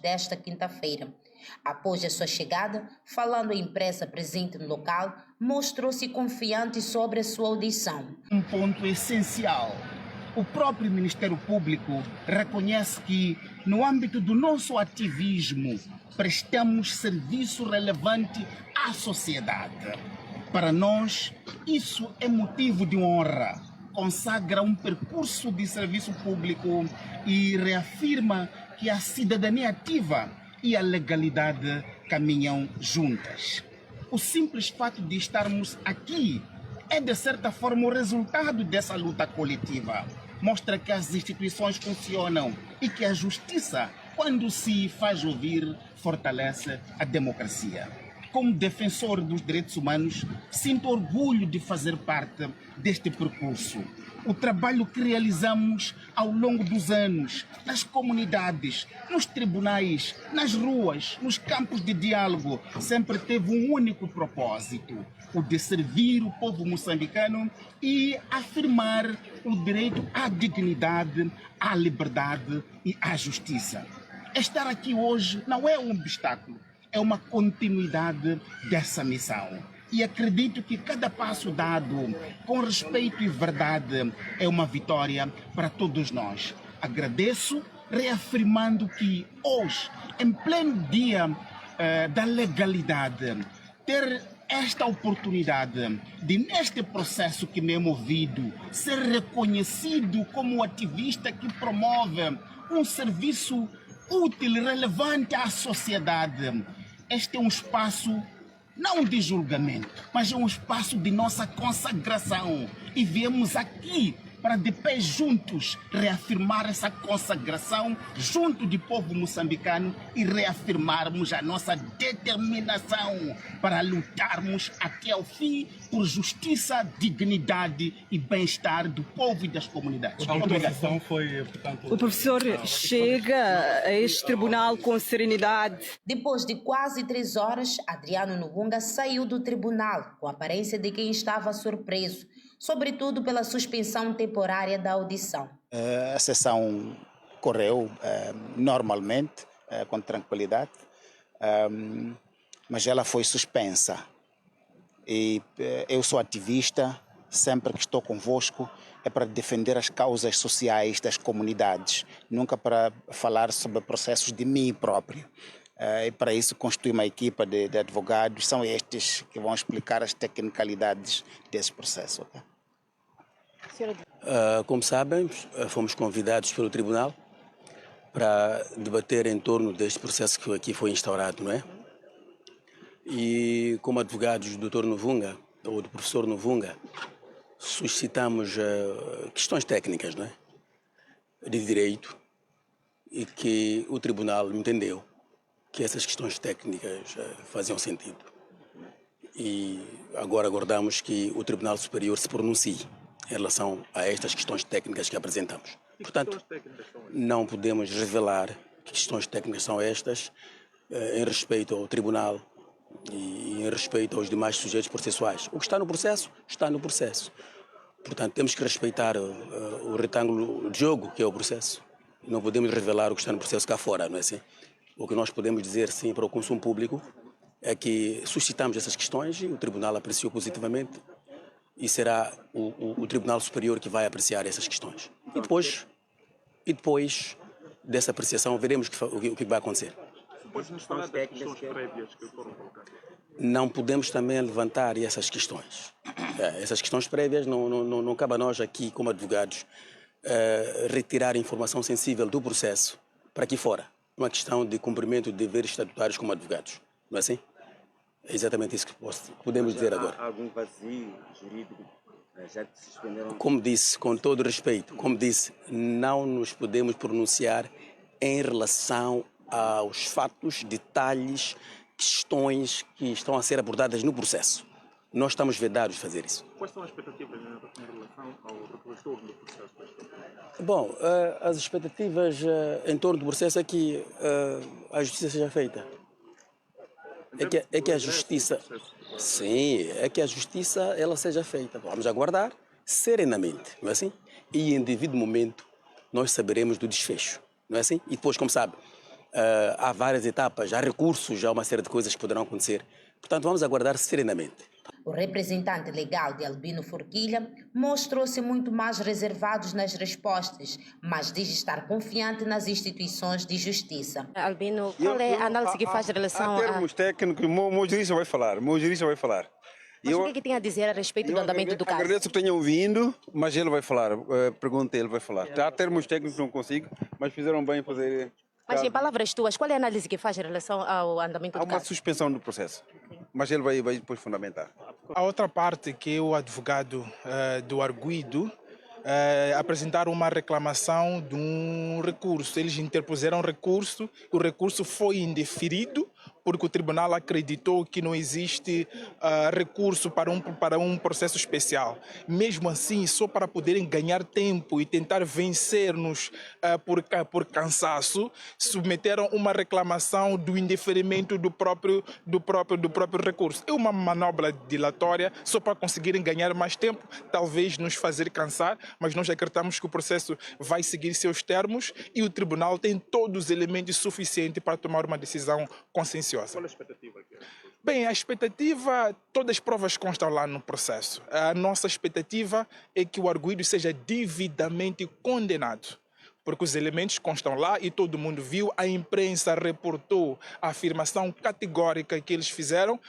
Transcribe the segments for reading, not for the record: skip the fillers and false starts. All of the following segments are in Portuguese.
desta quinta-feira. Após a sua chegada, falando à imprensa presente no local, mostrou-se confiante sobre a sua audição. Um ponto essencial. O próprio Ministério Público reconhece que, no âmbito do nosso ativismo, prestamos serviço relevante à sociedade. Para nós, isso é motivo de honra, consagra um percurso de serviço público e reafirma que a cidadania ativa e a legalidade caminham juntas. O simples fato de estarmos aqui é, de certa forma, o resultado dessa luta coletiva. Mostra que as instituições funcionam e que a justiça, quando se faz ouvir, fortalece a democracia. Como defensor dos direitos humanos, sinto orgulho de fazer parte deste percurso. O trabalho que realizamos ao longo dos anos, nas comunidades, nos tribunais, nas ruas, nos campos de diálogo, sempre teve um único propósito: o de servir o povo moçambicano e afirmar o direito à dignidade, à liberdade e à justiça. Estar aqui hoje não é um obstáculo, é uma continuidade dessa missão. E acredito que cada passo dado com respeito e verdade é uma vitória para todos nós. Agradeço, reafirmando que hoje, em pleno dia da legalidade, ter esta oportunidade de, neste processo que me é movido, ser reconhecido como ativista que promove um serviço útil e relevante à sociedade. Este é um espaço não de julgamento, mas é um espaço de nossa consagração. E viemos aqui para, de pé juntos, reafirmar essa consagração junto do povo moçambicano e reafirmarmos a nossa determinação para lutarmos até ao fim por justiça, dignidade e bem-estar do povo e das comunidades. Obrigado. Foi, portanto, o professor chega a este tribunal com serenidade. Depois de quase 3 horas, Adriano Nuvunga saiu do tribunal com a aparência de quem estava surpreso, sobretudo pela suspensão temporária da audição. A sessão correu normalmente, com tranquilidade, mas ela foi suspensa. E eu sou ativista, sempre que estou convosco é para defender as causas sociais das comunidades, nunca para falar sobre processos de mim próprio. E para isso constitui uma equipa de advogados, são estes que vão explicar as tecnicalidades desse processo. Okay? Como sabem, fomos convidados pelo Tribunal para debater em torno deste processo que aqui foi instaurado, não é? E como advogados do Dr. Nuvunga, ou do professor Nuvunga, suscitamos questões técnicas, não é? De direito, e que o Tribunal entendeu que essas questões técnicas faziam sentido. E agora aguardamos que o Tribunal Superior se pronuncie em relação a estas questões técnicas que apresentamos. Portanto, não podemos revelar que questões técnicas são estas em respeito ao Tribunal e em respeito aos demais sujeitos processuais. O que está no processo, está no processo. Portanto, temos que respeitar o retângulo de jogo que é o processo. Não podemos revelar o que está no processo cá fora, não é assim? O que nós podemos dizer, sim, para o consumo público é que suscitamos essas questões e o Tribunal apreciou positivamente e será o Tribunal Superior que vai apreciar essas questões. E depois dessa apreciação veremos o que vai acontecer. Não podemos também levantar essas questões. Essas questões prévias não cabe a nós aqui, como advogados, retirar informação sensível do processo para aqui fora. Uma questão de cumprimento de deveres estatutários como advogados. Não é assim? É exatamente isso que podemos dizer agora. Há algum vazio jurídico, já que se suspenderam? Como disse, com todo respeito, como disse, não nos podemos pronunciar em relação aos fatos, detalhes, questões que estão a ser abordadas no processo. Nós estamos vedados de fazer isso. Quais são as expectativas em relação ao retorno do processo? Bom, as expectativas em torno do processo é que a justiça seja feita. É que a justiça... Sim, é que a justiça ela seja feita. Vamos aguardar serenamente, não é assim? E em devido momento nós saberemos do desfecho, não é assim? E depois, como sabe, há várias etapas, há recursos, há uma série de coisas que poderão acontecer. Portanto, vamos aguardar serenamente. O representante legal de Albino Forquilha mostrou-se muito mais reservado nas respostas, mas diz estar confiante nas instituições de justiça. Albino, qual é a análise que faz em relação a termos técnicos? O meu jurista vai falar. Mas o que tem a dizer a respeito do andamento do caso? Agradeço que tenham vindo, mas ele vai falar. Pergunta, ele vai falar. Há termos técnicos não consigo, mas fizeram bem em fazer... Mas em palavras tuas, qual é a análise que faz em relação ao andamento do caso? Há uma suspensão do processo, mas ele vai depois fundamentar. A outra parte que o advogado do arguido apresentaram uma reclamação de um recurso. Eles interpuseram recurso, o recurso foi indeferido porque o tribunal acreditou que não existe recurso para um processo especial. Mesmo assim, só para poderem ganhar tempo e tentar vencer-nos por cansaço, submeteram uma reclamação do indeferimento do próprio recurso. É uma manobra dilatória só para conseguirem ganhar mais tempo, talvez nos fazer cansar, mas nós acreditamos que o processo vai seguir seus termos e o tribunal tem todos os elementos suficientes para tomar uma decisão conscienciosa. Qual a expectativa aqui? Bem, a expectativa, todas as provas constam lá no processo. A nossa expectativa é que o arguido seja devidamente condenado, porque os elementos constam lá e todo mundo viu, a imprensa reportou a afirmação categórica que eles fizeram,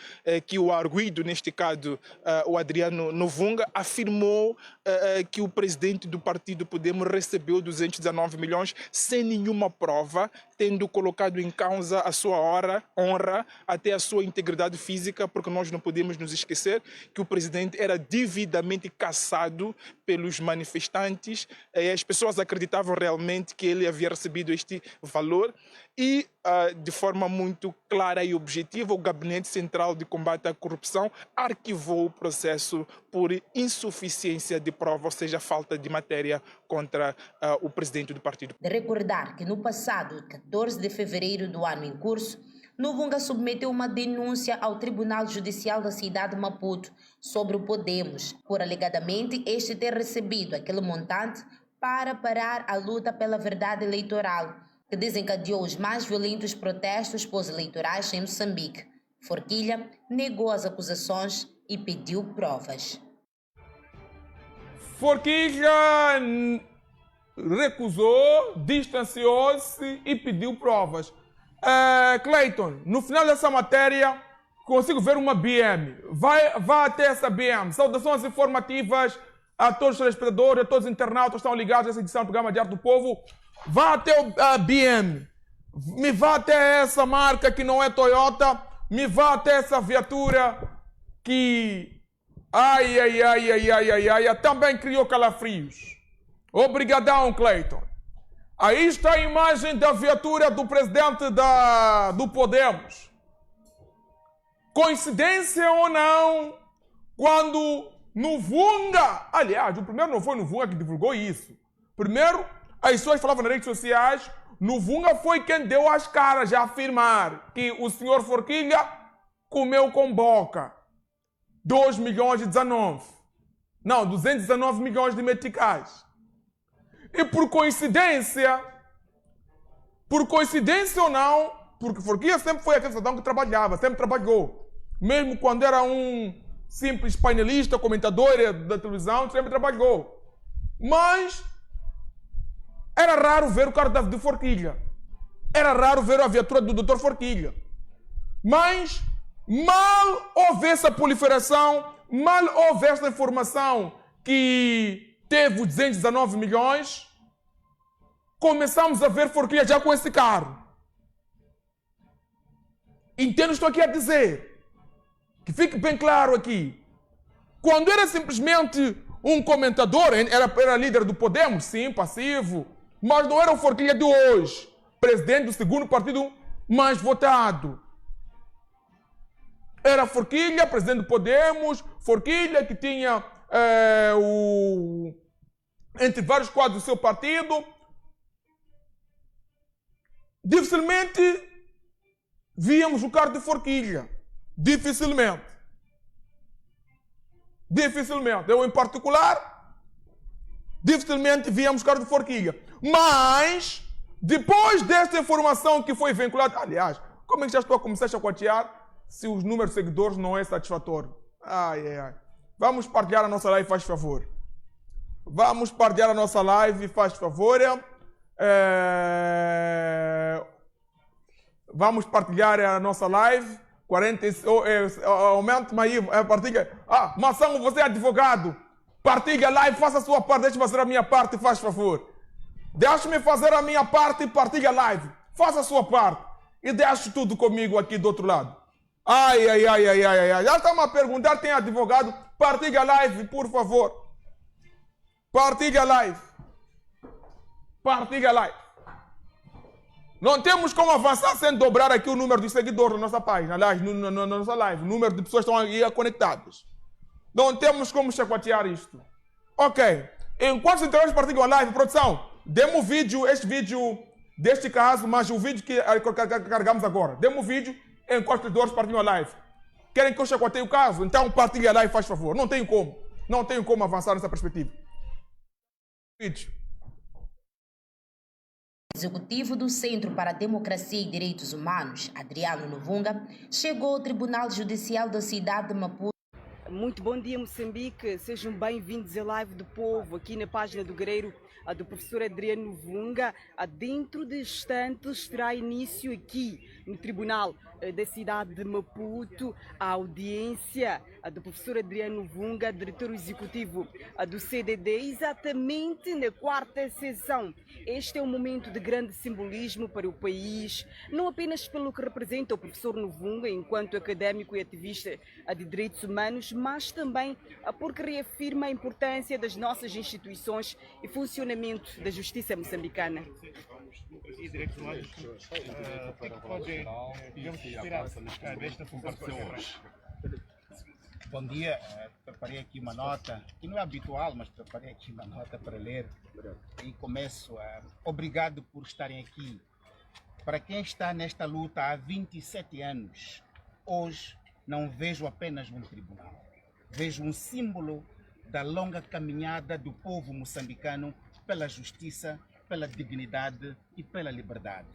que o arguido, neste caso o Adriano Novunga, afirmou que o presidente do partido Podemos recebeu 219 milhões sem nenhuma prova, tendo colocado em causa a sua honra, até a sua integridade física, porque nós não podemos nos esquecer que o presidente era devidamente caçado pelos manifestantes, e as pessoas acreditavam realmente que ele havia recebido este valor e, de forma muito clara e objetiva, o Gabinete Central de Combate à Corrupção arquivou o processo por insuficiência de prova, ou seja, falta de matéria contra o presidente do partido. De recordar que no passado 14 de fevereiro do ano em curso, Novunga submeteu uma denúncia ao Tribunal Judicial da cidade de Maputo sobre o Podemos, por alegadamente este ter recebido aquele montante para parar a luta pela verdade eleitoral, que desencadeou os mais violentos protestos pós-eleitorais em Moçambique. Forquilha negou as acusações e pediu provas. Forquilha recusou, distanciou-se e pediu provas. Clayton, no final dessa matéria, consigo ver uma BM. Vai até essa BM. Saudações informativas a todos os telespectadores, a todos os internautas que estão ligados a essa edição do programa Diário do Povo. Vá até a BM. Me vá até essa marca que não é Toyota. Me vá até essa viatura que... também criou calafrios. Obrigadão, Clayton. Aí está a imagem da viatura do presidente do Podemos. Coincidência ou não, quando Novunga... Aliás, o primeiro não foi Novunga que divulgou isso. Primeiro, as pessoas falavam nas redes sociais, Novunga foi quem deu as caras a afirmar que o senhor Forquilha comeu com boca 219 milhões de meticais. E por coincidência ou não, porque Forquilha sempre foi aquele cidadão que trabalhava, sempre trabalhou. Mesmo quando era um simples painelista, comentador da televisão, sempre trabalhou. Mas era raro ver o carro de Forquilha. Era raro ver a viatura do Dr. Forquilha. Mas mal houve essa proliferação, mal houve essa informação que teve os 219 milhões, começamos a ver Forquilha já com esse carro. Entendo o que estou aqui a dizer. Que fique bem claro aqui. Quando era simplesmente um comentador, era líder do Podemos, sim, passivo, mas não era o Forquilha de hoje, presidente do segundo partido mais votado. Era Forquilha, presidente do Podemos, Forquilha que tinha entre vários quadros do seu partido. Dificilmente víamos o carro de Forquilha. Dificilmente. Eu, em particular, dificilmente víamos o carro de Forquilha. Mas Depois desta informação que foi vinculada, aliás, como é que já estou a começar a chacotear se os números de seguidores não é satisfatório? Vamos partilhar a nossa live, faz favor. Vamos partilhar a nossa live, faz favor. Vamos partilhar a nossa live. 40, aumenta aí, partilha. Maçã, você é advogado. Partilha a live, faça a sua parte, deixe-me fazer a minha parte, faz favor. Deixe-me fazer a minha parte e partilha a live. Faça a sua parte. E deixe tudo comigo aqui do outro lado. Já estão a perguntar, tem advogado? Partilha a live, por favor. Partilha a live. Partilha a live. Não temos como avançar sem dobrar aqui o número de seguidores na nossa página, aliás, na nossa live. O número de pessoas que estão aí conectadas. Não temos como chacotear isto. Ok. Enquanto os integrantes partilham a live, produção, dê-me o vídeo, este vídeo deste caso, mas o vídeo que carregamos agora. Dê-me o vídeo enquanto os integrantes partilham a live. Querem que eu chacoteie o caso? Então partilhe a live, faz favor. Não tenho como. Não tenho como avançar nessa perspectiva. Vídeo. Executivo do Centro para a Democracia e Direitos Humanos, Adriano Novunga, chegou ao Tribunal Judicial da cidade de Maputo. Muito bom dia, Moçambique. Sejam bem-vindos à Live do Povo, aqui na página do Guerreiro, do professor Adriano Novunga. Dentro de instantes terá início aqui no Tribunal da cidade de Maputo a audiência do professor Adriano Novunga, diretor executivo do CDD, exatamente na quarta sessão. Este é um momento de grande simbolismo para o país, não apenas pelo que representa o professor Novunga enquanto académico e ativista de direitos humanos, mas também porque reafirma a importância das nossas instituições e funcionamento da justiça moçambicana. E direitos humanos, o que é que pode, digamos, esperar desta comparação hoje? Bom dia, preparei aqui uma nota, que não é habitual, mas preparei aqui uma nota para ler. E começo, obrigado por estarem aqui. Para quem está nesta luta há 27 anos, hoje não vejo apenas um tribunal. Vejo um símbolo da longa caminhada do povo moçambicano pela justiça, pela dignidade e pela liberdade.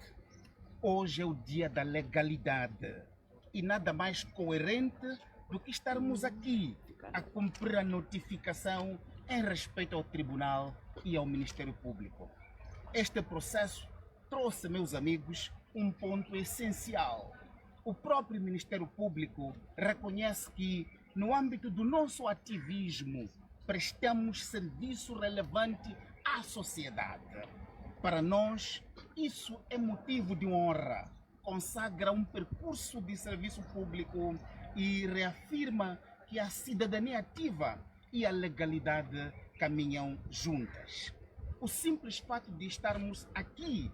Hoje é o dia da legalidade e nada mais coerente do que estarmos aqui a cumprir a notificação em respeito ao Tribunal e ao Ministério Público. Este processo trouxe, meus amigos, um ponto essencial. O próprio Ministério Público reconhece que, no âmbito do nosso ativismo, prestamos serviço relevante à sociedade. Para nós, isso é motivo de honra, consagra um percurso de serviço público e reafirma que a cidadania ativa e a legalidade caminham juntas. O simples fato de estarmos aqui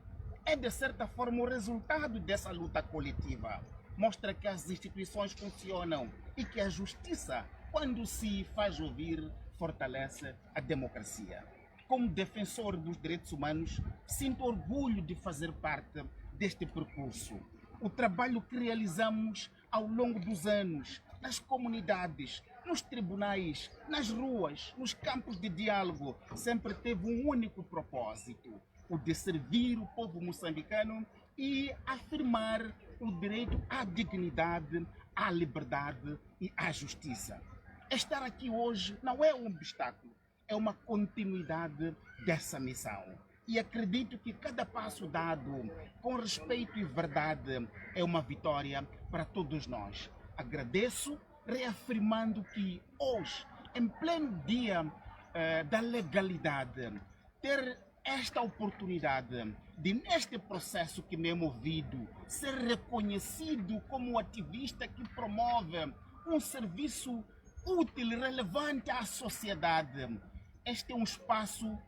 é, de certa forma, o resultado dessa luta coletiva. Mostra que as instituições funcionam e que a justiça, quando se faz ouvir, fortalece a democracia. Como defensor dos direitos humanos, sinto orgulho de fazer parte deste percurso. O trabalho que realizamos ao longo dos anos, nas comunidades, nos tribunais, nas ruas, nos campos de diálogo, sempre teve um único propósito: o de servir o povo moçambicano e afirmar o direito à dignidade, à liberdade e à justiça. Estar aqui hoje não é um obstáculo, é uma continuidade dessa missão. E acredito que cada passo dado com respeito e verdade é uma vitória para todos nós. Agradeço, reafirmando que hoje, em pleno dia da legalidade, ter esta oportunidade de, neste processo que me é movido, ser reconhecido como ativista que promove um serviço útil e relevante à sociedade. Este é um espaço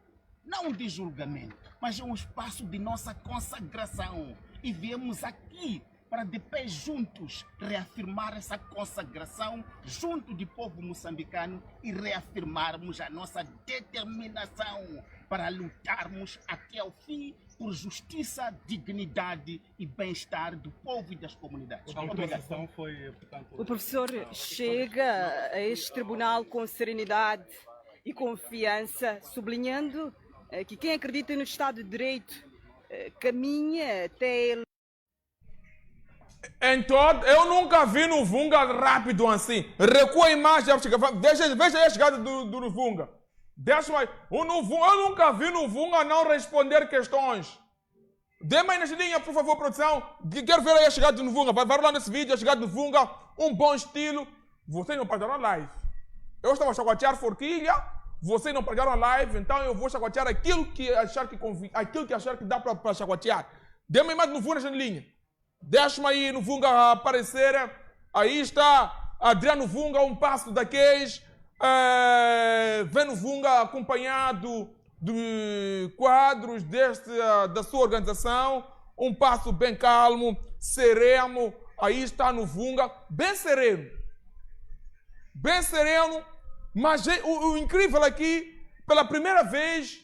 não de julgamento, mas é um espaço de nossa consagração. E viemos aqui para, de pé juntos, reafirmar essa consagração junto do povo moçambicano e reafirmarmos a nossa determinação para lutarmos até ao fim por justiça, dignidade e bem-estar do povo e das comunidades. A foi, portanto, o professor chega a este tribunal com serenidade e confiança, sublinhando que quem acredita no Estado de Direito caminha até... Eu nunca vi no Vunga rápido assim. Recua a imagem, veja aí a chegada do Vunga. Eu nunca vi no Vunga não responder questões. Dê-me aí na linha, por favor, produção. Quero ver aí a chegada do Vunga. Vai lá nesse vídeo, a chegada do Vunga. Um bom estilo. Vocês não pagaram a live. Eu estava a chacotear forquilha. Vocês não pagaram a live. Então eu vou chacotear aquilo que achar que dá para chacotear. Dê-me a imagem do Vunga na linha. Deixa-me aí no Vunga aparecer. Aí está Adriano Vunga, um passo daqueles. Vem no Vunga acompanhado de quadros da sua organização. Um passo bem calmo, sereno. Aí está no Vunga, bem sereno. Bem sereno. Mas o incrível aqui, pela primeira vez,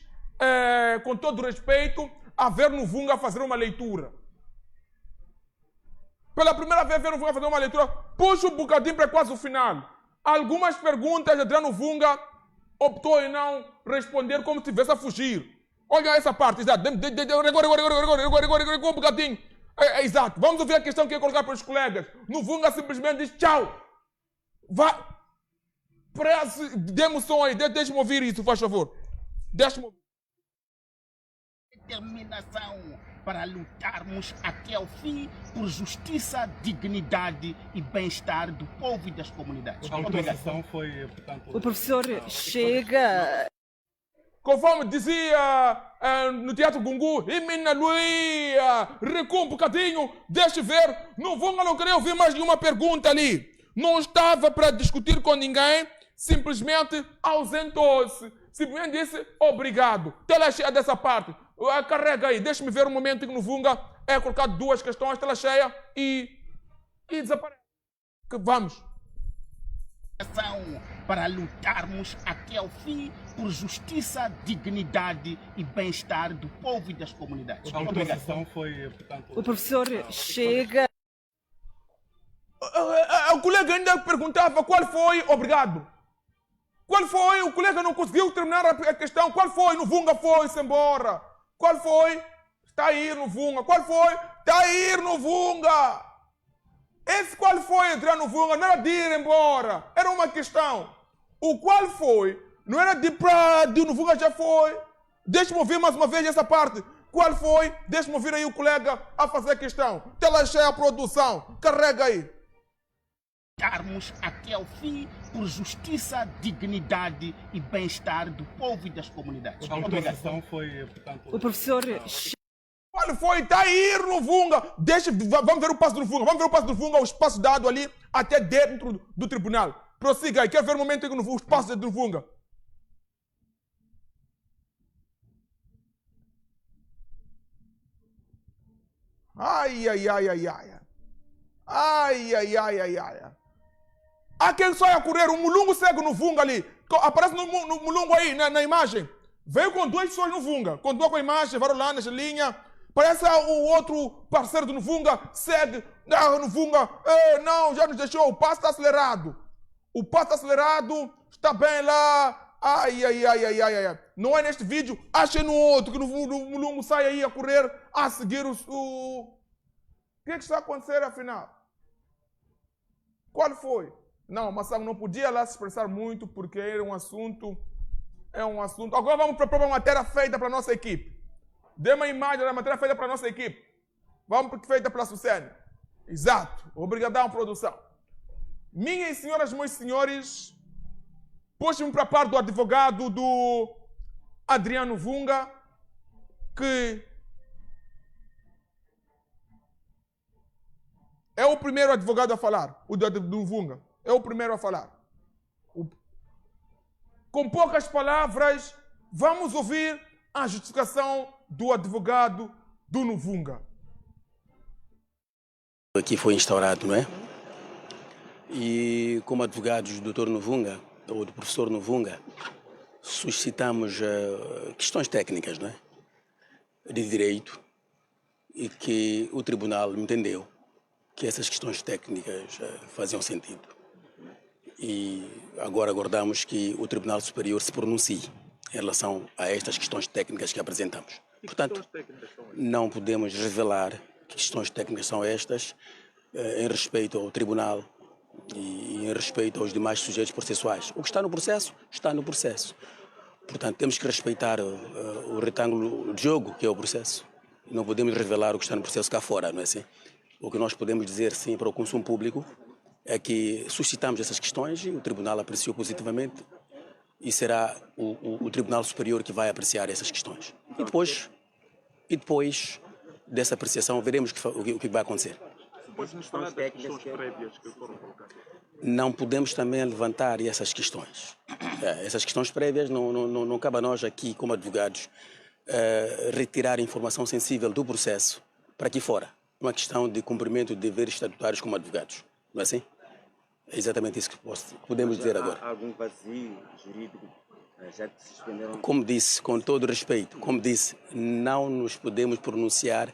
com todo respeito, a ver no Vunga fazer uma leitura. Pela primeira vez, ver no Vunga fazer uma leitura. Puxa um bocadinho para quase o final. Algumas perguntas, Adriano Vunga optou em não responder como se estivesse a fugir. Olha essa parte, exato. Um bocadinho. Exato. Vamos ouvir a questão que ia colocar para os colegas. No Vunga simplesmente diz tchau. Vai. Dê-me o som aí. Deixa-me ouvir isso, faz favor. Deixa-me ouvir. Determinação para lutarmos até o fim por justiça, dignidade e bem-estar do povo e das comunidades. A foi, portanto, o professor chega... Conforme dizia no Teatro Gungu, Imina Luia, recua um bocadinho, deixe ver. Não queria ouvir mais nenhuma pergunta ali. Não estava para discutir com ninguém, simplesmente ausentou-se. Simplesmente disse obrigado. Tela cheia dessa parte. Carrega aí, deixa-me ver um momento em que no Vunga é colocado duas questões, tela cheia e desaparece. Vamos. Para lutarmos até o fim por justiça, dignidade e bem-estar do povo e das comunidades. A foi, portanto, o professor chega... O colega ainda perguntava qual foi, obrigado. Qual foi? O colega não conseguiu terminar a questão. Qual foi? No Vunga foi-se embora. Qual foi? Está a ir no Vunga. Qual foi? Está a ir no Vunga. Esse qual foi, Adriano Vunga? Não era de ir embora. Era uma questão. O qual foi? Não era de no Vunga já foi. Deixa-me ouvir mais uma vez essa parte. Qual foi? Deixa-me ouvir aí o colega a fazer a questão. Tela cheia a produção. Carrega aí. Lutarmos até o fim por justiça, dignidade e bem-estar do povo e das comunidades. A foi, portanto, o professor... Qual foi? Está a ir no Vunga. Vamos ver o passo do Vunga. Vamos ver o passo do Vunga, o espaço dado ali até dentro do tribunal. Prossiga aí. Quero ver o momento em que o espaço do Vunga. Ai, ai, ai, ai, ai. Ai, ai, ai, ai, ai. Há quem sai a correr, o Mulungu segue no Vunga ali. Aparece no Mulungu aí, na imagem. Veio com duas pessoas no Vunga. Continua com a imagem, vai lá nessa linha. Parece o outro parceiro do Vunga, segue no Vunga. Não, já nos deixou, o passo está acelerado. O passo está acelerado, está bem lá. Ai, ai, ai, ai, ai, ai. Não é neste vídeo, achem no outro, que no Mulungu sai aí a correr, a seguir o que é que está a acontecer afinal? Qual foi? Não, Massango não podia lá se expressar muito porque era um assunto. Agora vamos para a própria matéria feita para a nossa equipe. Dê uma imagem da matéria feita para a nossa equipe. Vamos para feita pela Sucene. Exato. Obrigadão, produção. Minhas senhoras, meus senhores, puxem-me para a parte do advogado do Adriano Vunga, que é o primeiro advogado a falar, o do Vunga. É o primeiro a falar. Com poucas palavras, vamos ouvir a justificação do advogado do Nuvunga. Aqui foi instaurado, não é? E como advogados do Dr. Nuvunga, ou do professor Nuvunga, suscitamos questões técnicas, não é? De direito, e que o tribunal entendeu que essas questões técnicas faziam sentido. E agora aguardamos que o Tribunal Superior se pronuncie em relação a estas questões técnicas que apresentamos. Portanto, não podemos revelar que questões técnicas são estas em respeito ao tribunal e em respeito aos demais sujeitos processuais. O que está no processo, está no processo. Portanto, temos que respeitar o retângulo de jogo, que é o processo. Não podemos revelar o que está no processo cá fora, não é assim? O que nós podemos dizer, sim, para o consumo público é que suscitamos essas questões e o tribunal apreciou positivamente e será o Tribunal Superior que vai apreciar essas questões. E depois dessa apreciação, veremos o que vai acontecer. Pode-nos falar das questões prévias que foram colocadas? Não podemos também levantar essas questões. Essas questões prévias não cabe a nós aqui, como advogados, retirar informação sensível do processo para aqui fora. Uma questão de cumprimento de deveres estatutários como advogados. Não é assim? É exatamente isso que podemos dizer agora. Há algum vazio jurídico, já que se suspenderam? Como disse, com todo respeito, não nos podemos pronunciar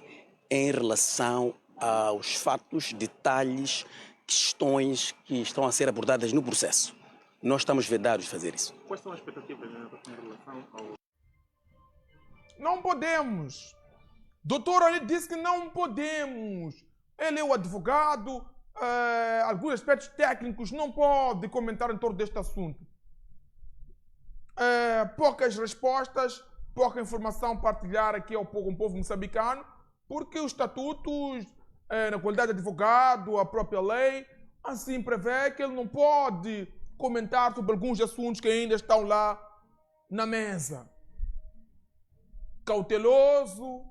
em relação aos fatos, detalhes, questões que estão a ser abordadas no processo. Nós estamos vedados de fazer isso. Quais são as expectativas em relação ao... Não podemos. Doutor ali disse que não podemos. Ele é o advogado, alguns aspectos técnicos não pode comentar em torno deste assunto. Poucas respostas, pouca informação partilhar aqui com o povo moçambicano, porque os estatutos, na qualidade de advogado, a própria lei, assim prevê que ele não pode comentar sobre alguns assuntos que ainda estão lá na mesa. Cauteloso,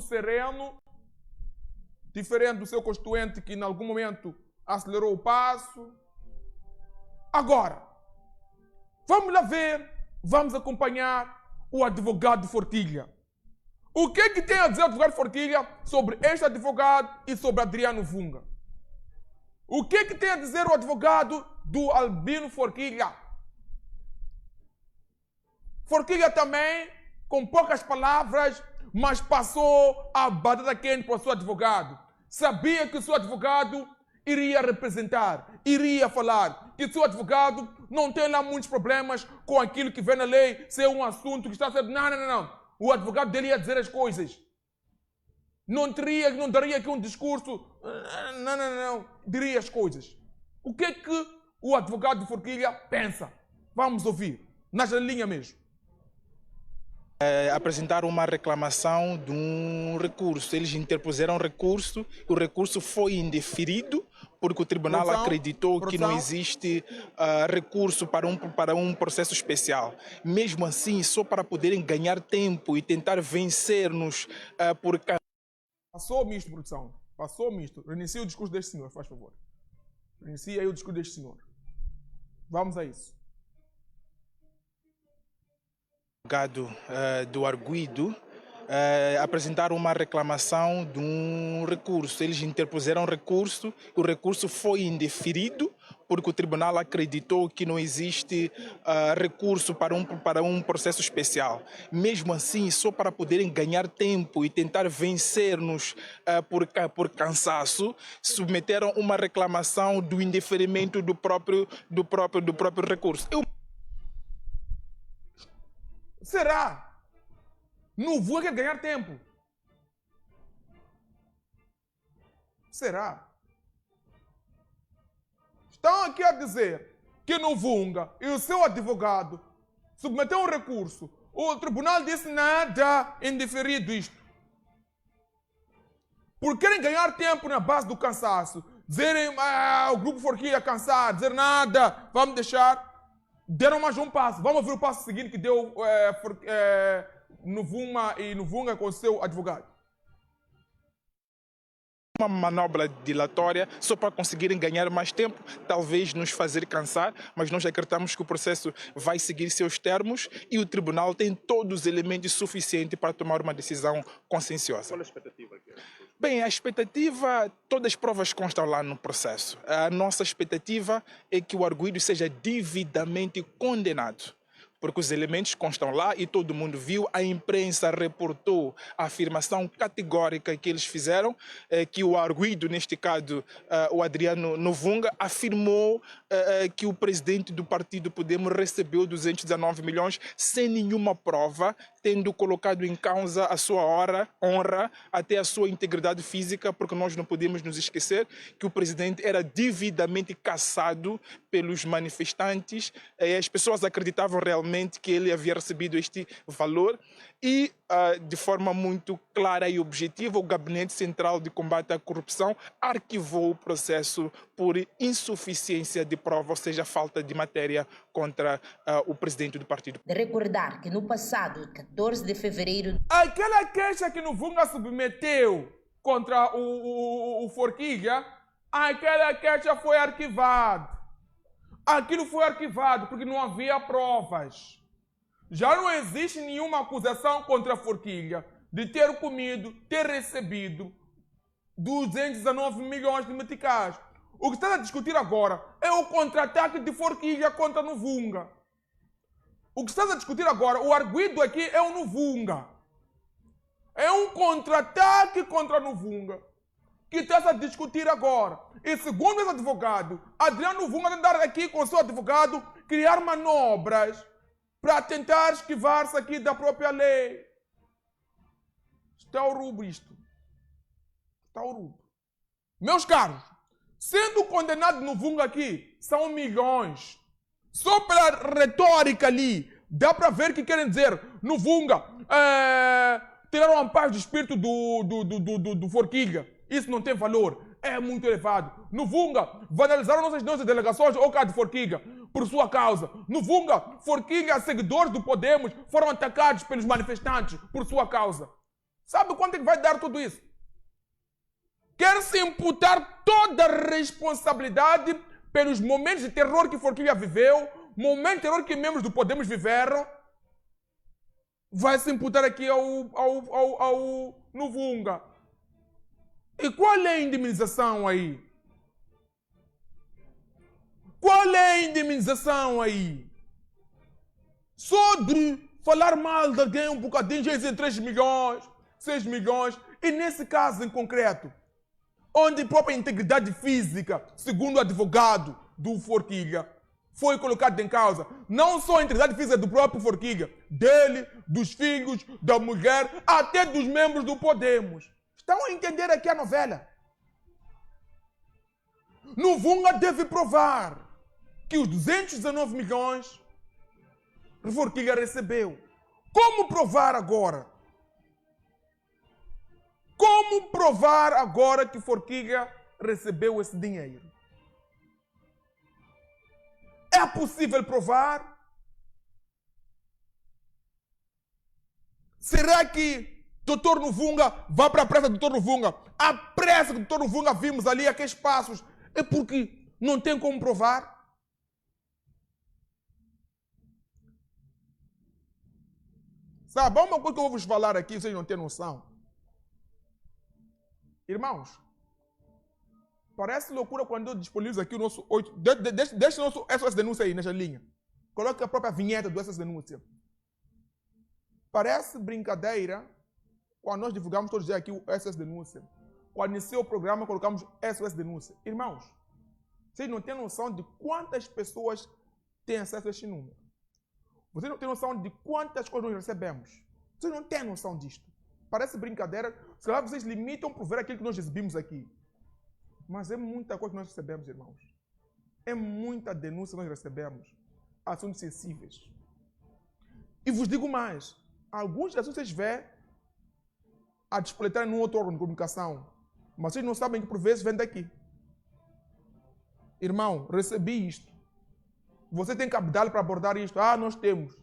sereno, diferente do seu constituinte que em algum momento acelerou o passo. Agora, vamos lá ver, vamos acompanhar o advogado Forquilha. O que é que tem a dizer o advogado Forquilha sobre este advogado e sobre Adriano Vunga? O que é que tem a dizer o advogado do Albino Forquilha? Forquilha também, com poucas palavras, mas passou a batata quente para o seu advogado. Sabia que o seu advogado iria representar, iria falar, que o seu advogado não tem lá muitos problemas com aquilo que vem na lei, ser um assunto que está sendo... Não. O advogado dele ia dizer as coisas. Não daria aqui um discurso... Não. Diria as coisas. O que é que o advogado de Forquilha pensa? Vamos ouvir. Na linha mesmo. Apresentaram uma reclamação de um recurso. Eles interpuseram recurso, o recurso foi indeferido porque o tribunal acreditou que não existe recurso para um processo especial. Mesmo assim, só para poderem ganhar tempo e tentar vencer-nos por... Passou, ministro de produção. Passou, ministro. Reinicie o discurso deste senhor, faz favor. Reinicie aí o discurso deste senhor. Vamos a isso. Do arguido apresentaram uma reclamação de um recurso. Eles interpuseram recurso, o recurso foi indeferido porque o tribunal acreditou que não existe recurso para um processo especial. Mesmo assim, só para poderem ganhar tempo e tentar vencer-nos por cansaço, submeteram uma reclamação do indeferimento do próprio recurso. Será? Não vou ganhar tempo. Será? Estão aqui a dizer que no Vunga e o seu advogado submeteu um recurso. O tribunal disse nada, indeferido isto. Por querem ganhar tempo na base do cansaço, dizerem o grupo Forquilha cansar, dizer nada, vamos deixar. Deram mais um passo. Vamos ver o passo seguinte que deu no Vunga com o seu advogado. Uma manobra dilatória só para conseguirem ganhar mais tempo, talvez nos fazer cansar, mas nós acreditamos que o processo vai seguir seus termos e o tribunal tem todos os elementos suficientes para tomar uma decisão conscienciosa. Qual a expectativa aqui? Bem, a expectativa, todas as provas constam lá no processo. A nossa expectativa é que o arguido seja devidamente condenado, porque os elementos constam lá e todo mundo viu, a imprensa reportou a afirmação categórica que eles fizeram, que o arguido, neste caso o Adriano Vunga, afirmou que o presidente do partido Podemos recebeu 219 milhões sem nenhuma prova, tendo colocado em causa a sua honra, até a sua integridade física, porque nós não podemos nos esquecer que o presidente era devidamente caçado pelos manifestantes. As pessoas acreditavam realmente que ele havia recebido este valor e, de forma muito clara e objetiva, o Gabinete Central de Combate à Corrupção arquivou o processo por insuficiência de prova, ou seja, falta de matéria contra o presidente do partido. De recordar que no passado, 14 de fevereiro... Aquela queixa que Nuvunga submeteu contra o Forquilha, aquela queixa foi arquivada. Aquilo foi arquivado porque não havia provas. Já não existe nenhuma acusação contra a Forquilha de ter comido, ter recebido 219 milhões de meticais. O que está a discutir agora é o contra-ataque de Forquilha contra Nuvunga. O que está a discutir agora, o arguido aqui é o Nuvunga. É um contra-ataque contra Nuvunga que está a discutir agora. E segundo esse advogado, Adriano Nuvunga vai andar aqui com o seu advogado criar manobras para tentar esquivar-se aqui da própria lei. Está ao rubro isto. Está ao rubro. Meus caros, sendo condenado Nuvunga aqui, são milhões. Só pela retórica ali, dá para ver que querem dizer Nuvunga, tiraram a paz do espírito do Forquilha. Isso não tem valor. É muito elevado. Nuvunga, vandalizaram nossas delegações ou cá de Forquilha por sua causa. Nuvunga, Forquilha, seguidores do Podemos foram atacados pelos manifestantes por sua causa. Sabe quanto é que vai dar tudo isso? Quer-se imputar toda a responsabilidade pelos momentos de terror que Forquilha viveu, momentos de terror que membros do Podemos viveram. Vai se imputar aqui ao Nuvunga. E qual é a indemnização aí? Qual é a indemnização aí? Só de falar mal de alguém um bocadinho já dizem 3 milhões, 6 milhões. E nesse caso em concreto, onde a própria integridade física, segundo o advogado do Forquilha, foi colocada em causa. Não só a integridade física do próprio Forquilha, dele, dos filhos, da mulher, até dos membros do Podemos. Estão a entender aqui a novela? Nuvunga deve provar que os 219 milhões que Forquilha recebeu. Como provar agora? Como provar agora que Forquilha recebeu esse dinheiro? É possível provar? Será que Dr. Nuvunga vai para a praça do Dr. Nuvunga? A pressa do Dr. Nuvunga vimos ali aqueles passos. É porque não tem como provar? Sabe, há uma coisa que eu vou vos falar aqui, vocês não têm noção. Irmãos, parece loucura quando eu disponibilizo aqui o nosso... Deixa o nosso SOS Denúncia aí, nessa linha. Coloque a própria vinheta do SOS Denúncia. Parece brincadeira quando nós divulgamos todos os dias aqui o SOS Denúncia. Quando iniciou o programa, colocamos SOS Denúncia. Irmãos, vocês não têm noção de quantas pessoas têm acesso a este número. Vocês não têm noção de quantas coisas nós recebemos. Vocês não têm noção disto. Parece brincadeira. Se calhar vocês limitam por ver aquilo que nós exibimos aqui. Mas é muita coisa que nós recebemos, irmãos. É muita denúncia que nós recebemos. Assuntos sensíveis. E vos digo mais. Alguns assuntos vocês vê a despletarem num outro órgão de comunicação. Mas vocês não sabem que por vezes vem daqui. Irmão, recebi isto. Você tem capital para abordar isto? Ah, nós temos.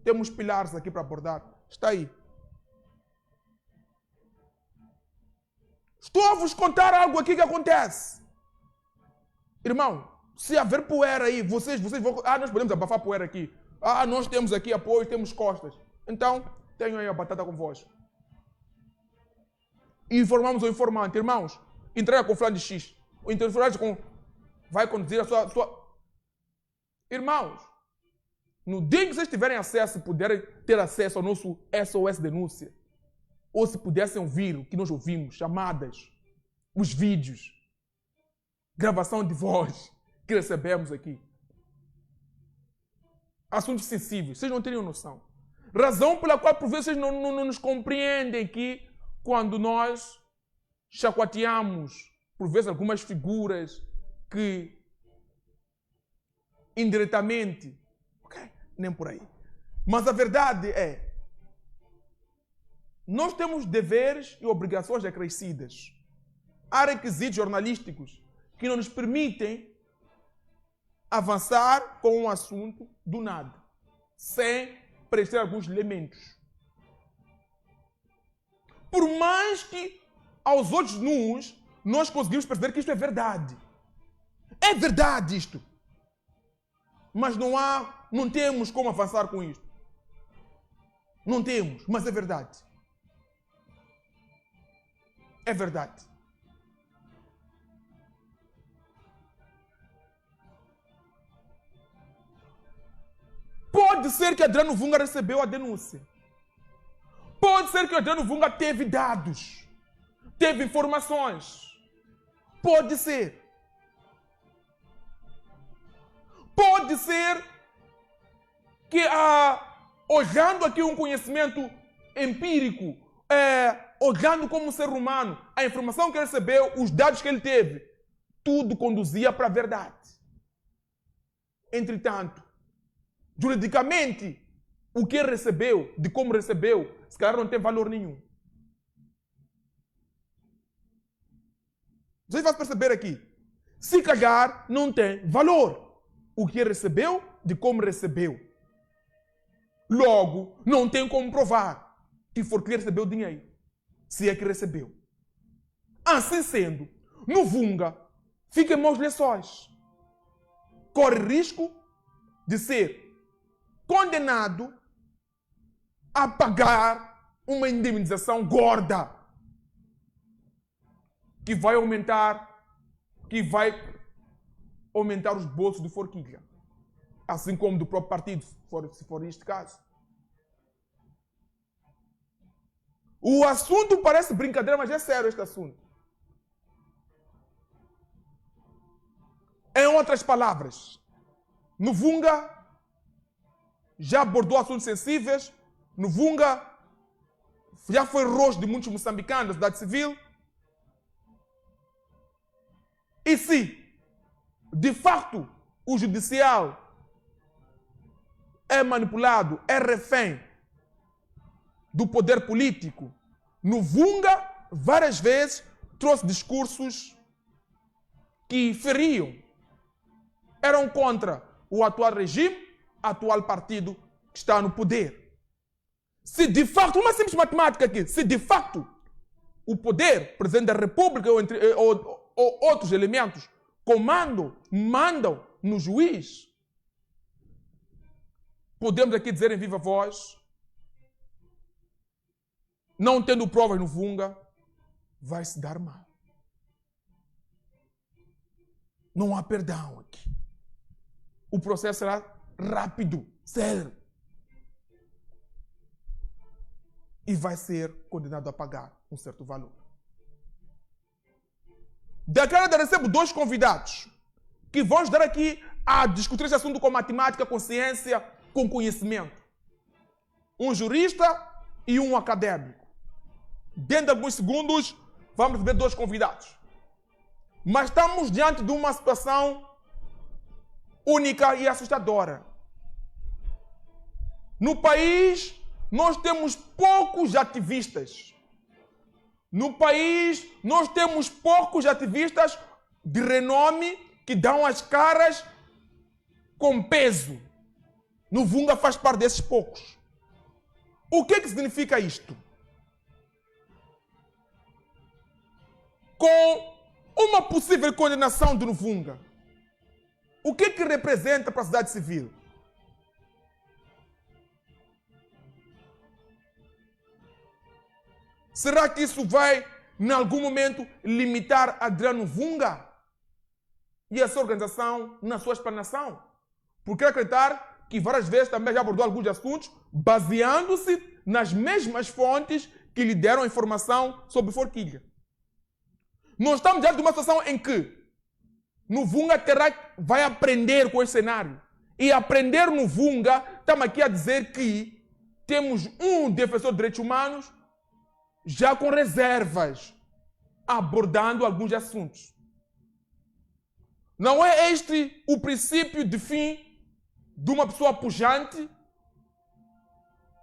Temos pilares aqui para abordar. Está aí. Estou a vos contar algo aqui que acontece. Irmão, se haver poeira aí, vocês vão... Ah, nós podemos abafar poeira aqui. Ah, nós temos aqui apoio, temos costas. Então, tenham aí a batata convosco. E informamos o informante. Irmãos, entrega com fulano de X. O interferente vai conduzir a sua... Irmãos, no dia que vocês tiverem acesso, puderem ter acesso ao nosso SOS Denúncia, ou se pudessem ouvir o que nós ouvimos, chamadas, os vídeos, gravação de voz que recebemos aqui. Assuntos sensíveis, vocês não teriam noção. Razão pela qual, por vezes, não nos compreendem que quando nós chacoateamos, por vezes, algumas figuras que indiretamente, ok, nem por aí. Mas a verdade é, nós temos deveres e obrigações acrescidas. Há requisitos jornalísticos que não nos permitem avançar com um assunto do nada, sem preencher alguns elementos. Por mais que aos olhos nus nós conseguimos perceber que isto é verdade. É verdade isto. Mas não temos como avançar com isto. Não temos, mas é verdade. É verdade. Pode ser que Adriano Vunga recebeu a denúncia. Pode ser que Adriano Vunga teve dados, teve informações. Pode ser. Pode ser que, olhando aqui um conhecimento empírico, olhando como um ser humano, a informação que ele recebeu, os dados que ele teve, tudo conduzia para a verdade. Entretanto, juridicamente, o que ele recebeu, de como recebeu, se calhar não tem valor nenhum. Vocês vão perceber aqui. Se calhar não tem valor. O que ele recebeu, de como recebeu. Logo, não tem como provar que foi que ele recebeu dinheiro. Se é que recebeu. Assim sendo, no Vunga, fica em maus lençóis. Corre risco de ser condenado a pagar uma indemnização gorda que vai aumentar os bolsos do Forquilha, assim como do próprio partido, se for este caso. O assunto parece brincadeira, mas é sério este assunto. Em outras palavras, no Vunga já abordou assuntos sensíveis, no Vunga já foi rosto de muitos moçambicanos da sociedade civil. E se, de facto, o judicial é manipulado, é refém do poder político, no Vunga, várias vezes, trouxe discursos que feriam, eram contra o atual regime, atual partido que está no poder. Se de facto, uma simples matemática aqui, se de facto o poder, presidente da República ou outros elementos, mandam no juiz, podemos aqui dizer em viva voz, não tendo provas no Vunga, vai se dar mal. Não há perdão aqui. O processo será rápido, sério. E vai ser condenado a pagar um certo valor. Da Canadá recebo 2 convidados que vão ajudar aqui a discutir esse assunto com matemática, com ciência, com conhecimento. Um jurista e um acadêmico. Dentro de alguns segundos, vamos receber 2 convidados. Mas estamos diante de uma situação única e assustadora. No país, nós temos poucos ativistas. No país, nós temos poucos ativistas de renome que dão as caras com peso. No Vunga faz parte desses poucos. O que significa isto? Com uma possível condenação do Vunga, o que representa para a sociedade civil? Será que isso vai, em algum momento, limitar Adriano Vunga e a sua organização na sua explanação? Porque acreditar que várias vezes também já abordou alguns assuntos baseando-se nas mesmas fontes que lhe deram a informação sobre Forquilha. Nós estamos diante de uma situação em que no Vunga vai aprender com esse cenário. E aprender no Vunga, estamos aqui a dizer que temos um defensor de direitos humanos já com reservas, abordando alguns assuntos. Não é este o princípio de fim de uma pessoa pujante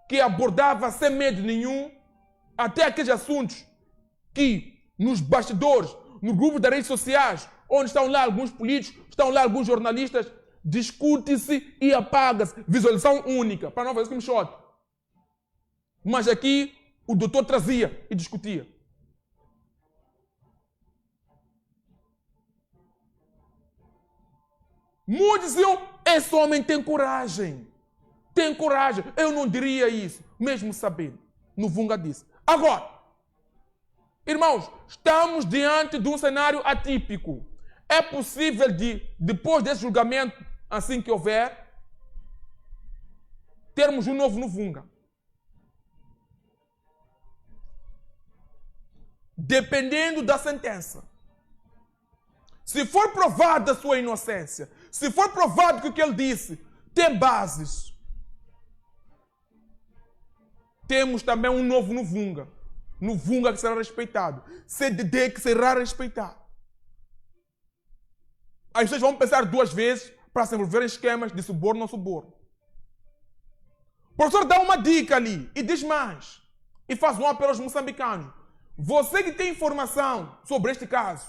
que abordava sem medo nenhum até aqueles assuntos que nos bastidores, no grupo das redes sociais, onde estão lá alguns políticos, estão lá alguns jornalistas, discute-se e apaga-se. Visualização única, para não fazer screenshot. Mas aqui o doutor trazia e discutia. Muitos diziam, esse homem tem coragem. Tem coragem. Eu não diria isso, mesmo sabendo. Nuvunga disse. Agora, irmãos, estamos diante de um cenário atípico. É possível depois desse julgamento, assim que houver, termos um novo Nuvunga. Dependendo da sentença. Se for provada a sua inocência, se for provado que o que ele disse tem bases, temos também um novo Nuvunga. Nuvunga que será respeitado. CDD que será respeitado. As pessoas vão pensar duas vezes para se envolver em esquemas de suborno ou suborno. O professor dá uma dica ali e diz mais. E faz um apelo aos moçambicanos. Você que tem informação sobre este caso,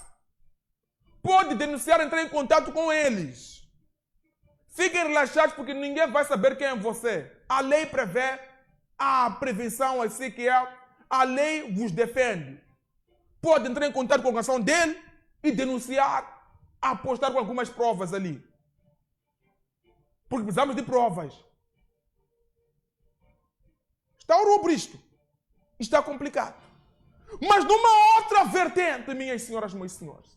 pode denunciar, entrar em contato com eles. Fiquem relaxados porque ninguém vai saber quem é você. A lei prevê a prevenção, assim que é. A lei vos defende. Pode entrar em contato com a organização dele e denunciar, apostar com algumas provas ali. Porque precisamos de provas. Está rubro isto. Está complicado. Mas numa outra vertente, minhas senhoras, meus senhores.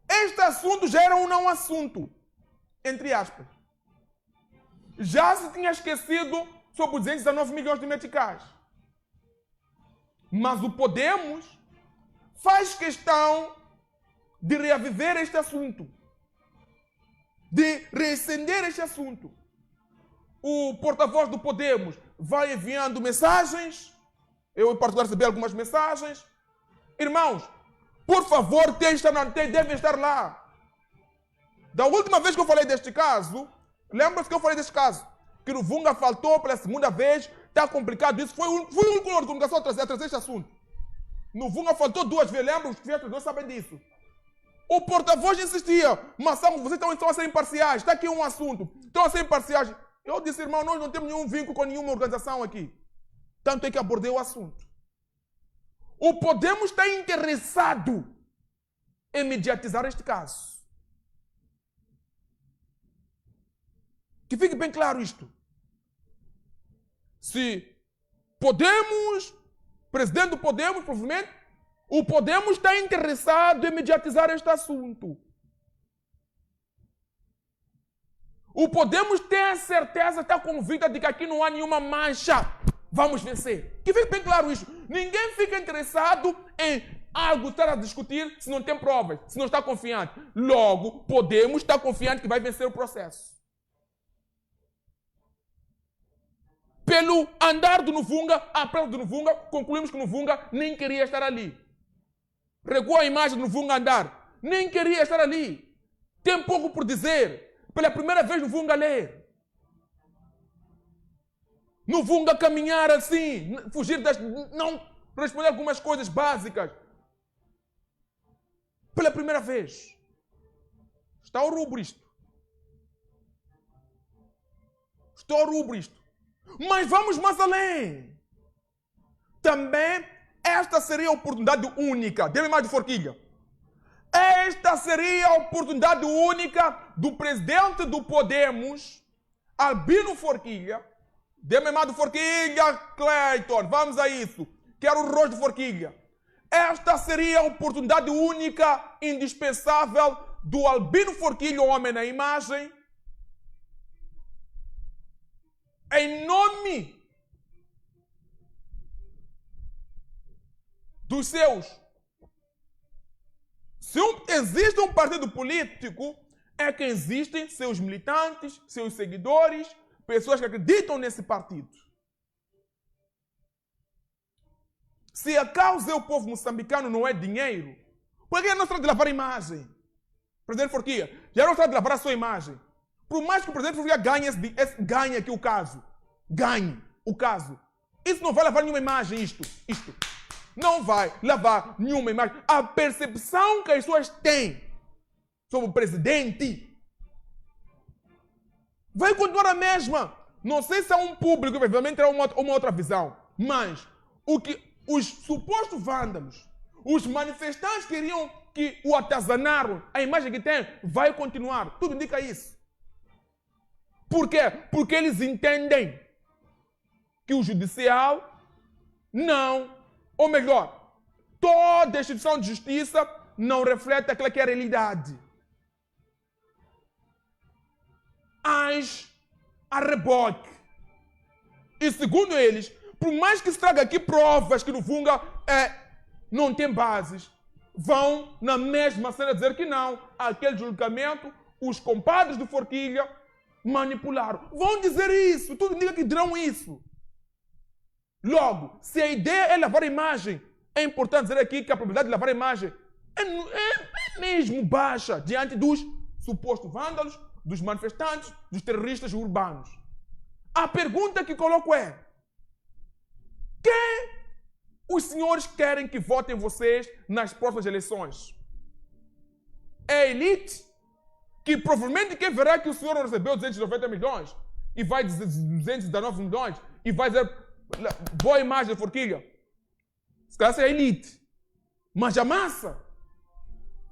Este assunto já era um não assunto. Entre aspas. Já se tinha esquecido sobre os 219 milhões de meticais. Mas o Podemos faz questão de reaviver este assunto. De reacender este assunto. O porta-voz do Podemos vai enviando mensagens. Eu, em particular, recebi algumas mensagens. Irmãos, por favor, devem estar lá. Da última vez que eu falei deste caso, lembra-se que eu falei deste caso? Que o Nuvunga faltou pela segunda vez, está complicado isso. Foi o único órgão de comunicação a trazer este assunto. Nuvunga faltou duas vezes, lembra? Os fiéis não sabem disso. O porta-voz insistia, mas vocês estão a ser imparciais, está aqui um assunto, estão a ser imparciais. Eu disse, irmão, nós não temos nenhum vínculo com nenhuma organização aqui. Tanto é que abordei o assunto. O Podemos está interessado em mediatizar este caso. Que fique bem claro isto. Se Podemos, presidente do Podemos, provavelmente, o Podemos está interessado em mediatizar este assunto. O Podemos tem a certeza, está convicta de que aqui não há nenhuma mancha. Vamos vencer. Que fique bem claro isso. Ninguém fica interessado em algo estar a discutir se não tem provas, se não está confiante. Logo, Podemos estar confiante que vai vencer o processo. Pelo andar do Nuvunga, a prova do Nuvunga, concluímos que o Nuvunga nem queria estar ali. Recuou a imagem do Nuvunga andar. Nem queria estar ali. Tem pouco por dizer. Pela primeira vez Nuvunga ler. Nuvunga caminhar assim, fugir das... não responder algumas coisas básicas. Pela primeira vez. Está ao rubro isto. Está ao rubro isto. Mas vamos mais além. Também esta seria a oportunidade única. Dê-me mais de forquilha. Esta seria a oportunidade única do presidente do Podemos, Albino Forquilha. Dê-me mais de forquilha, Cleiton. Vamos a isso. Quero o rosto de forquilha. Esta seria a oportunidade única, indispensável, do Albino Forquilha, o homem na imagem, em nome dos seus. Se existe um partido político é que existem seus militantes, seus seguidores, pessoas que acreditam nesse partido. Se a causa é o povo moçambicano, não é dinheiro, por que não se trata de lavar a imagem? Presidente Forquilha, já não se trata de lavar a sua imagem. Por mais que o presidente Forquilha ganhe aqui o caso, ganhe o caso, isso não vai lavar nenhuma imagem, isto. Não vai lavar nenhuma imagem. A percepção que as pessoas têm sobre o presidente vai continuar a mesma. Não sei se há um público que eventualmente terá uma outra visão, mas o que os supostos vândalos, os manifestantes queriam que o atazanaram, a imagem que tem vai continuar. Tudo indica isso. Por quê? Porque eles entendem que o judicial não, ou melhor, toda a instituição de justiça não reflete aquela que é a realidade. Age a reboque. E segundo eles, por mais que se traga aqui provas que no Vunga não tem bases, vão na mesma cena dizer que não, aquele julgamento, os compadres do Forquilha manipularam. Vão dizer isso, tudo indica que dirão isso. Logo, se a ideia é lavar a imagem, é importante dizer aqui que a probabilidade de lavar a imagem é mesmo baixa diante dos supostos vândalos, dos manifestantes, dos terroristas urbanos. A pergunta que coloco é: quem os senhores querem que votem vocês nas próximas eleições? É a elite que provavelmente quer verá que o senhor recebeu 290 milhões e vai dizer 219 milhões e vai dizer boa imagem de Forquilha. Se calhar é a elite. Mas a massa,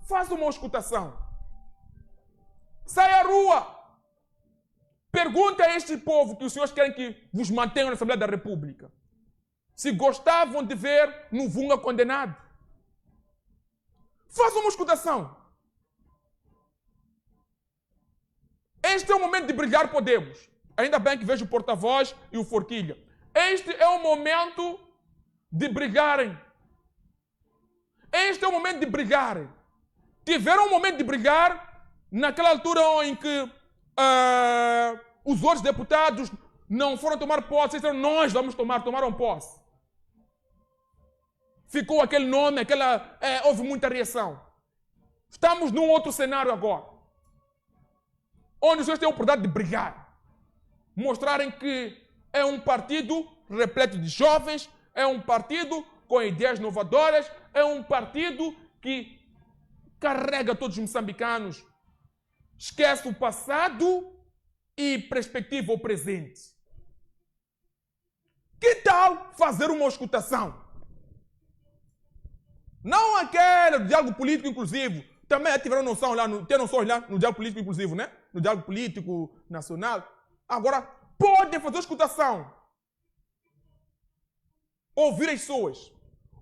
faça uma escutação. Saia à rua. Pergunte a este povo que os senhores querem que vos mantenham na Assembleia da República se gostavam de ver no Vunga condenado. Faça uma escutação. Este é o momento de brilhar, Podemos. Ainda bem que vejo o porta-voz e o Forquilha. Este é o momento de brilharem. Este é o momento de brilharem. Tiveram um momento de brilhar naquela altura em que os outros deputados não foram tomar posse, disseram nós vamos tomaram posse. Ficou aquele nome, houve muita reação. Estamos num outro cenário agora, onde os senhores têm a oportunidade de brilhar, mostrarem que é um partido repleto de jovens, é um partido com ideias inovadoras, é um partido que carrega todos os moçambicanos, esquece o passado e perspectiva o presente. Que tal fazer uma escutação? Não aquele diálogo político inclusivo. Também tiveram noção lá, tem noções lá no diálogo político inclusivo, né? No diálogo político nacional. Agora, podem fazer escutação. Ouvir as pessoas.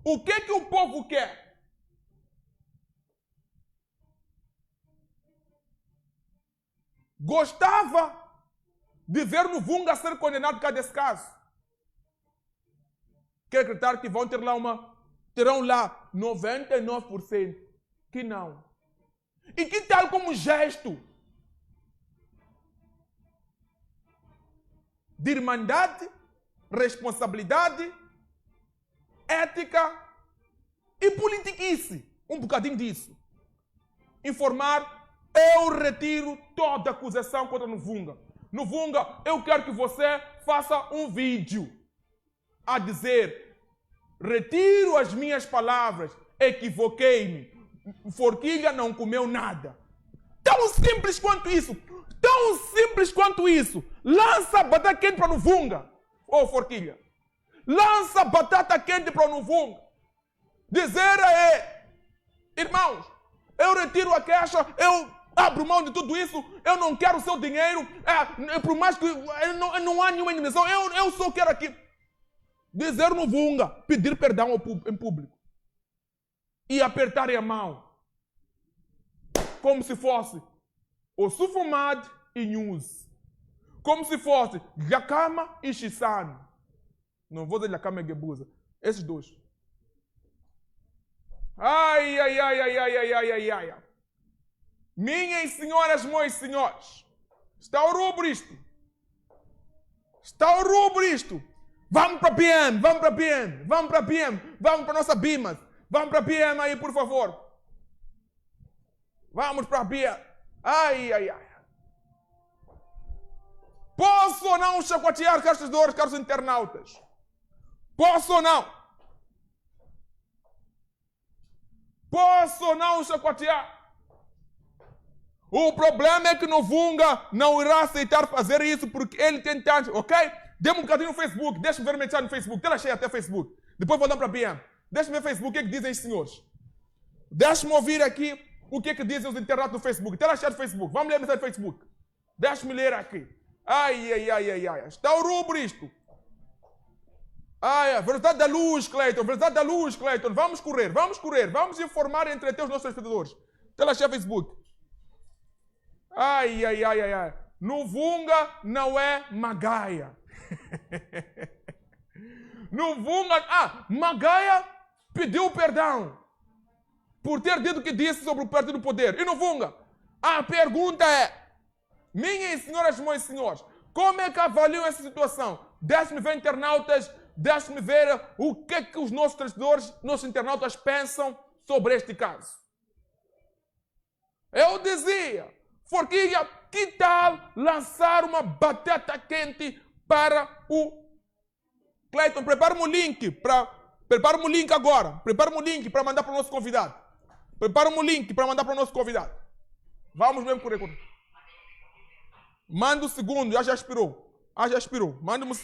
O que é que o povo quer? Gostava de ver no Vunga ser condenado por causa desse caso. Quer acreditar que vão terão lá 99% que não. E que tal como gesto de irmandade, responsabilidade, ética e politiquice, um bocadinho disso. Informar, eu retiro toda acusação contra Novunga. Novunga, eu quero que você faça um vídeo a dizer: retiro as minhas palavras, equivoquei-me, Forquilha não comeu nada. Tão simples quanto isso. Tão simples quanto isso. Lança batata quente para Novunga, ô Forquilha. Lança batata quente para Novunga. Dizer irmãos, eu retiro a queixa, eu abro mão de tudo isso, eu não quero o seu dinheiro, por mais que não há nenhuma indenização, eu só quero aqui. Dizer no Vunga, pedir perdão em público. E apertarem a mão. Como se fosse o Sufumad e News. Como se fosse Jacama e Chisano. Não vou dizer Jacama e Gebuza. Esses dois. Ai. Minhas senhoras, meus senhores, está ao rubro isto. Está ao rubro isto. Vamos para PM, vamos para PM, vamos para PM, vamos para a nossa Bimas. Vamos para PM aí, por favor. Vamos para PM. Ai, ai, ai. Posso ou não chacotear caros dores, caros internautas? Posso ou não? Posso ou não chacotear? O problema é que Novunga não irá aceitar fazer isso porque ele tem tanto, ok? Dê-me um bocadinho no Facebook, deixa-me ver mensagem no Facebook, tela cheia até Facebook. Depois vou dar para a PM. Deixa-me ver no Facebook o que é que dizem os senhores. Deixa-me ouvir aqui o que é que dizem os internautas no Facebook. Tela cheia do Facebook, vamos ler a mensagem no Facebook. Deixa-me ler aqui. Ai, ai, ai, ai, ai. Está ao rubro isto. Ai, verdade da luz, Cleiton. Verdade da luz, Cleiton. Vamos correr, vamos correr. Vamos informar e entreter os nossos espectadores. Tela cheia do Facebook. Ai, ai, ai, ai, ai. Novunga não é Magaia. Novunga... Magaia pediu perdão por ter dito o que disse sobre o Partido do Poder. E Novunga, a pergunta é, minhas senhoras e meus senhores, como é que avaliam essa situação? Deixe-me ver internautas, deixe-me ver o que é que os nossos telespectadores, nossos internautas pensam sobre este caso. Eu dizia, Forquilha, que tal lançar uma batata quente para o Cleiton? Prepara-me o link agora. Prepara-me o link para mandar para o nosso convidado. Prepara-me o link para mandar para o nosso convidado. Vamos mesmo correr. Manda o segundo, já expirou. Já expirou. Manda-me.